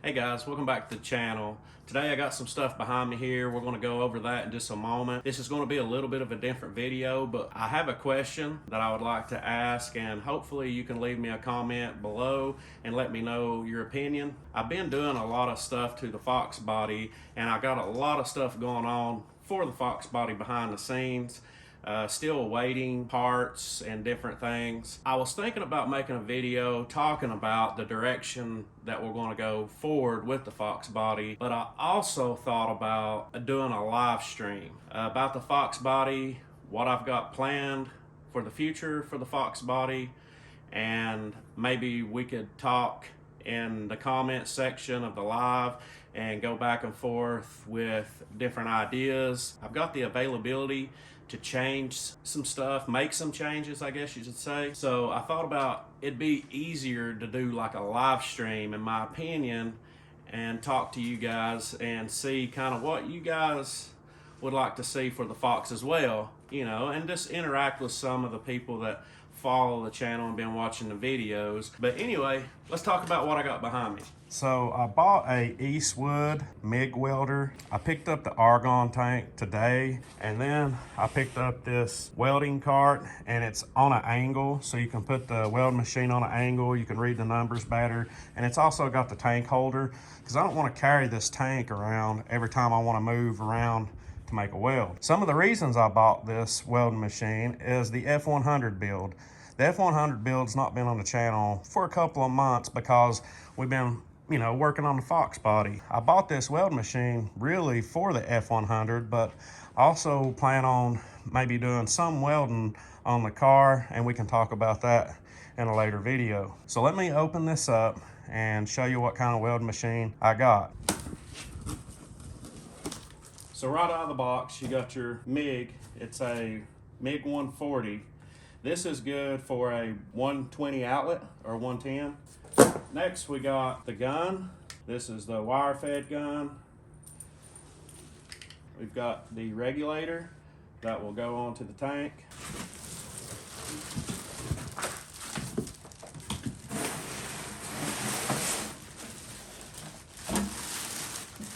Hey guys, welcome back to the channel. Today I got some stuff behind me here. We're going to go over that in just a moment. This is going to be a little bit of a different video, but I have a question that I would like to ask, and hopefully you can leave me a comment below and let me know your opinion. I've been doing a lot of stuff to the Fox body, and I got a lot of stuff going on for the Fox body behind the scenes. Still awaiting parts and different things. I was thinking about making a video talking about the direction that we're going to go forward with the Fox body, but I also thought about doing a live stream about the Fox body, what I've got planned for the future for the Fox body, and maybe we could talk in the comment section of the live and go back and forth with different ideas. I've got the availability to change some stuff, make some changes, I guess you should say. So I thought about it'd be easier to do like a live stream, in my opinion, and talk to you guys and see kind of what you guys would like to see for the Fox as well, you know, and just interact with some of the people that follow the channel and been watching the videos. But anyway, let's talk about what I got behind me. So I bought a Eastwood MIG welder. I picked up the argon tank today, and then I picked up this welding cart, and it's on an angle, so you can put the welding machine on an angle, you can read the numbers better, and it's also got the tank holder, because I don't want to carry this tank around every time I want to move around to make a weld. Some of the reasons I bought this welding machine is the F100 build. The F100 build's not been on the channel for a couple of months because we've been, you know, working on the Fox body. I bought this welding machine really for the F100, but also plan on maybe doing some welding on the car, and we can talk about that in a later video. So let me open this up and show you what kind of welding machine I got. So right out of the box, you got your MIG. It's a MIG 140. This is good for a 120 outlet or 110. Next, we got the gun. This is the wire-fed gun. We've got the regulator that will go onto the tank.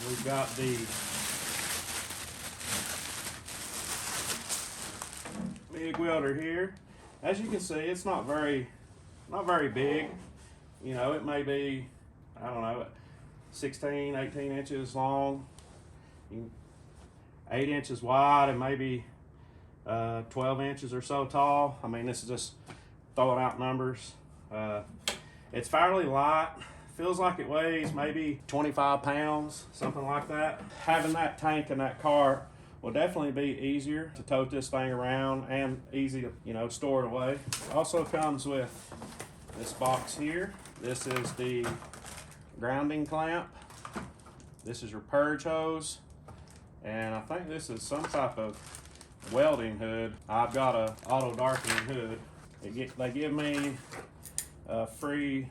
We've got the MIG welder here. As you can see, it's not very big. You know, it may be, I don't know, 16, 18 inches long, 8 inches wide, and maybe 12 inches or so tall. I mean, this is just throwing out numbers. It's fairly light. Feels like it weighs maybe 25 pounds, something like that. Having that tank and that cart will definitely be easier to tote this thing around and easy to, you know, store it away. Also comes with this box here. This is the grounding clamp. This is your purge hose. And I think this is some type of welding hood. I've got a auto darkening hood. They give me a free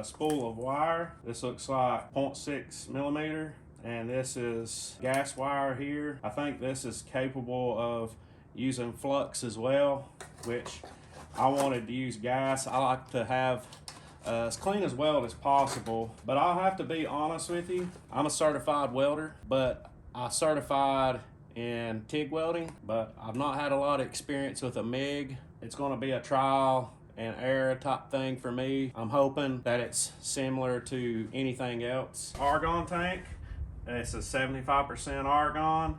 spool of wire. This looks like 0.6 millimeter. And this is gas wire here. I think this is capable of using flux as well, which I wanted to use gas. I like to have as clean as weld as possible, but I'll have to be honest with you. I'm a certified welder, but I certified in TIG welding, but I've not had a lot of experience with a MIG. It's going to be a trial and error type thing for me. I'm hoping that it's similar to anything else. Argon tank. It's a 75% argon,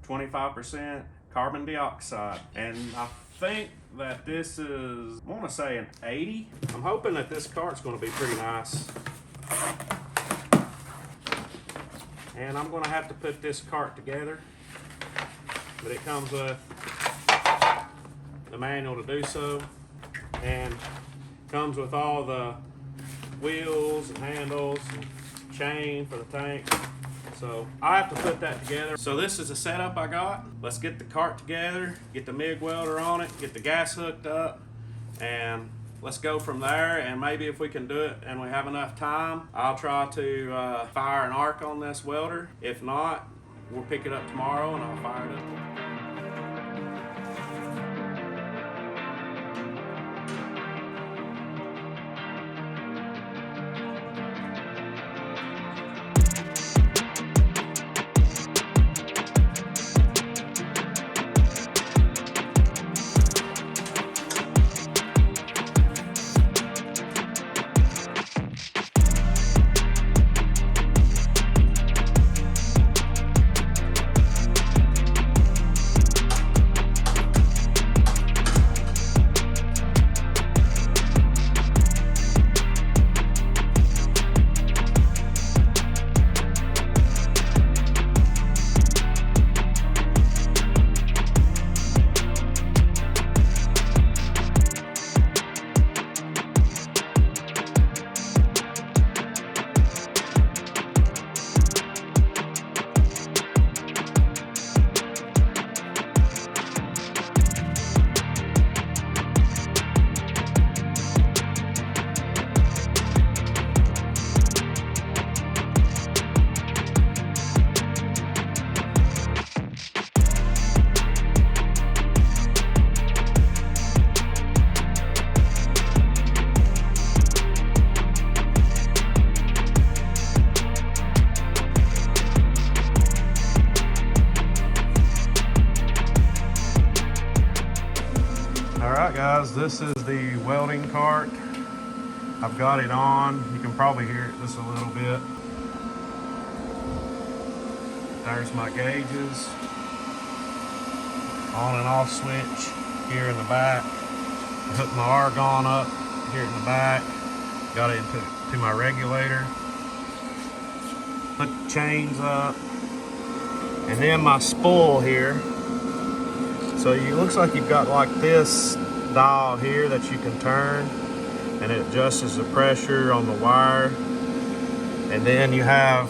25% carbon dioxide. And I think that this is, I want to say an 80. I'm hoping that this cart's going to be pretty nice. And I'm going to have to put this cart together. But it comes with the manual to do so. And comes with all the wheels and handles and chain for the tank. So I have to put that together. So this is the setup I got. Let's get the cart together, get the MIG welder on it, get the gas hooked up, and let's go from there. And maybe if we can do it and we have enough time, I'll try to fire an arc on this welder. If not, we'll pick it up tomorrow and I'll fire it up. guys, this is the welding cart. I've got it on. You can probably hear it just a little bit. There's my gauges. On and off switch here in the back. I hooked my argon up here in the back. Got it into my regulator. Put the chains up. And then my spool here. So it looks like you've got like this dial here that you can turn, and it adjusts the pressure on the wire. And then you have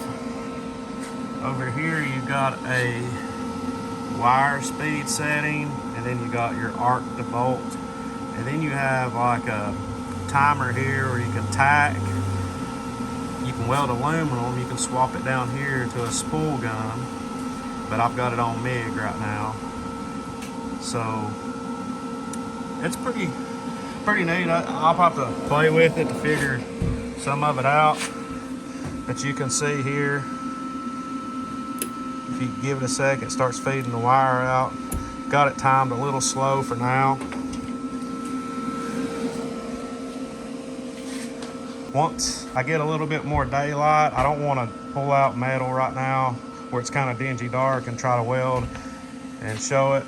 over here, you've got a wire speed setting, and then you got your arc to bolt, and then you have like a timer here where you can tack. You can weld aluminum. You can swap it down here to a spool gun, but I've got it on MIG right now. So it's pretty neat. I'll have to play with it to figure some of it out. But you can see here, if you give it a second, it starts feeding the wire out. Got it timed a little slow for now. Once I get a little bit more daylight, I don't want to pull out metal right now where it's kind of dingy dark and try to weld and show it.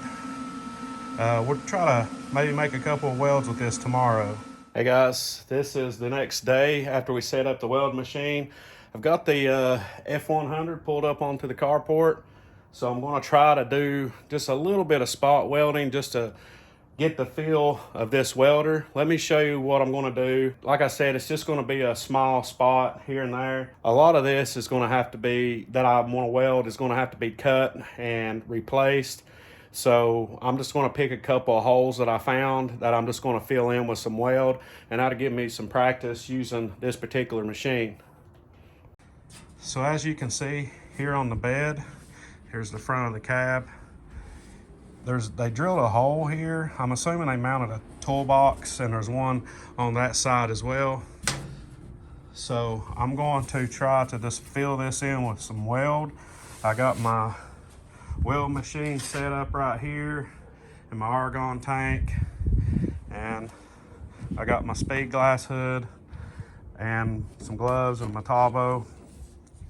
We'll try to maybe make a couple of welds with this tomorrow. Hey guys, this is the next day after we set up the weld machine. I've got the F100 pulled up onto the carport, so I'm going to try to do just a little bit of spot welding just to get the feel of this welder. Let me show you what I'm going to do. Like I said, it's just going to be a small spot here and there. A lot of this is going to have to be, that I want to weld, is going to have to be cut and replaced. So I'm just going to pick a couple of holes that I found that I'm just going to fill in with some weld, and that'll give me some practice using this particular machine. So as you can see here on the bed, here's the front of the cab. They drilled a hole here. I'm assuming they mounted a toolbox, and there's one on that side as well. So I'm going to try to just fill this in with some weld. I got my weld machine set up right here and my argon tank, and I got my speed glass hood and some gloves and my Tavo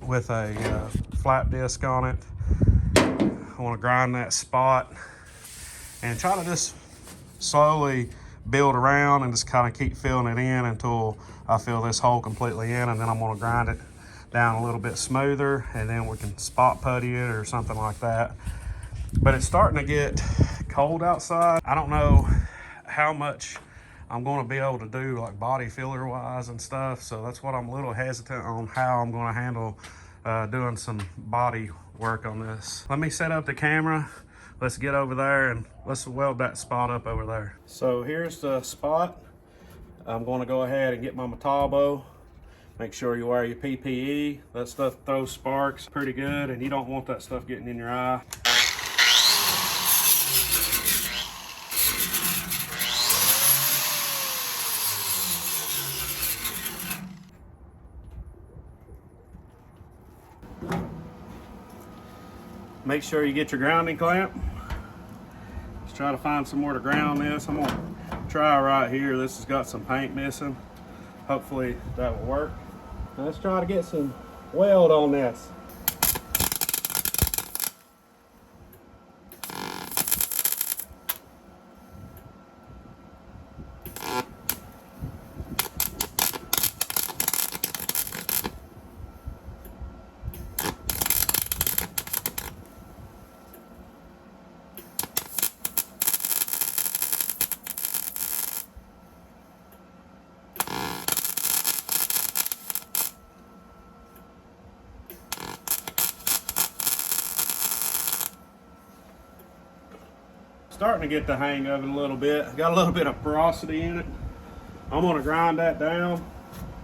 with a flat disc on it. I want to grind that spot and try to just slowly build around and just kind of keep filling it in until I fill this hole completely in, and then I'm going to grind it down a little bit smoother, and then we can spot putty it or something like that. But it's starting to get cold outside. I don't know how much I'm going to be able to do like body filler wise and stuff, so that's what I'm a little hesitant on how I'm going to handle doing some body work on this. Let me set up the camera. Let's get over there and let's weld that spot up over there. So here's the spot. I'm going to go ahead and get my Metabo. Make sure you wear your PPE. That stuff throws sparks pretty good, and you don't want that stuff getting in your eye. Make sure you get your grounding clamp. Let's try to find somewhere to ground this. I'm gonna try right here. This has got some paint missing. Hopefully that will work. Now let's try to get some weld on this. Starting to get the hang of it a little bit. Got a little bit of porosity in it. I'm gonna grind that down,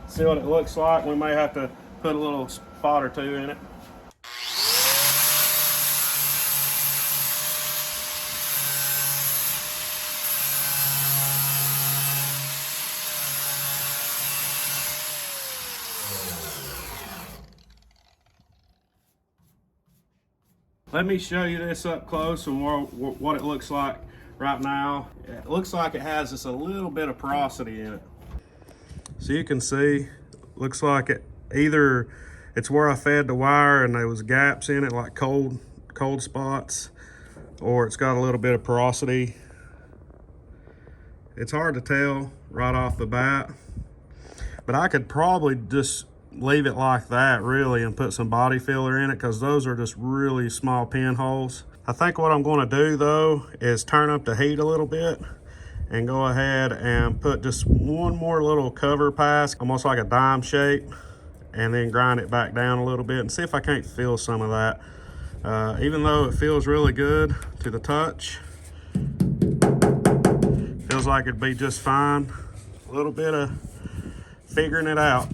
see what it looks like. We may have to put a little spot or two in it. Let me show you this up close and what it looks like right now. It looks like it has just a little bit of porosity in it. So you can see, looks like it either it's where I fed the wire and there was gaps in it, like cold spots, or it's got a little bit of porosity. It's hard to tell right off the bat, but I could probably just leave it like that really and put some body filler in it, because those are just really small pinholes. I think what I'm going to do though is turn up the heat a little bit and go ahead and put just one more little cover pass, almost like a dime shape, and then grind it back down a little bit and see if I can't feel some of that. Even though it feels really good to the touch, feels like it'd be just fine. A little bit of figuring it out.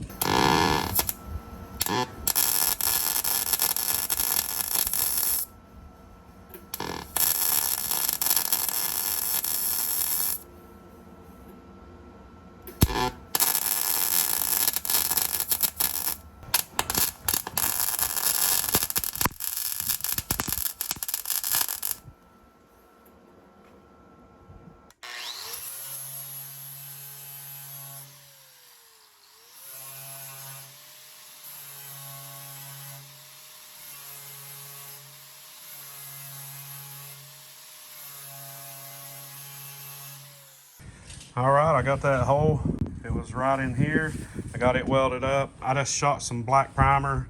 All right, I got that hole. It was right in here. I got it welded up. I just shot some black primer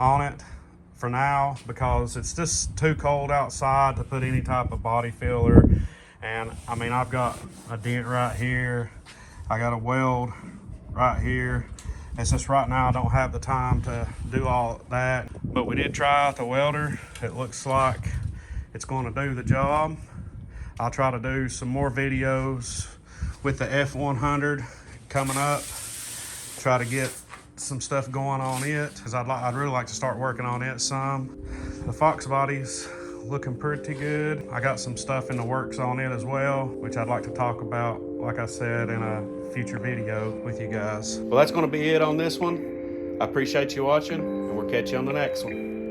on it for now because it's just too cold outside to put any type of body filler. And I mean, I've got a dent right here. I got a weld right here. It's just right now I don't have the time to do all that. But we did try out the welder. It looks like it's going to do the job. I'll try to do some more videos with the F100 coming up, try to get some stuff going on it, because I'd really like to start working on it some. The Fox body's looking pretty good. I got some stuff in the works on it as well, which I'd like to talk about, like I said, in a future video with you guys. Well, that's going to be it on this one. I appreciate you watching, and we'll catch you on the next one.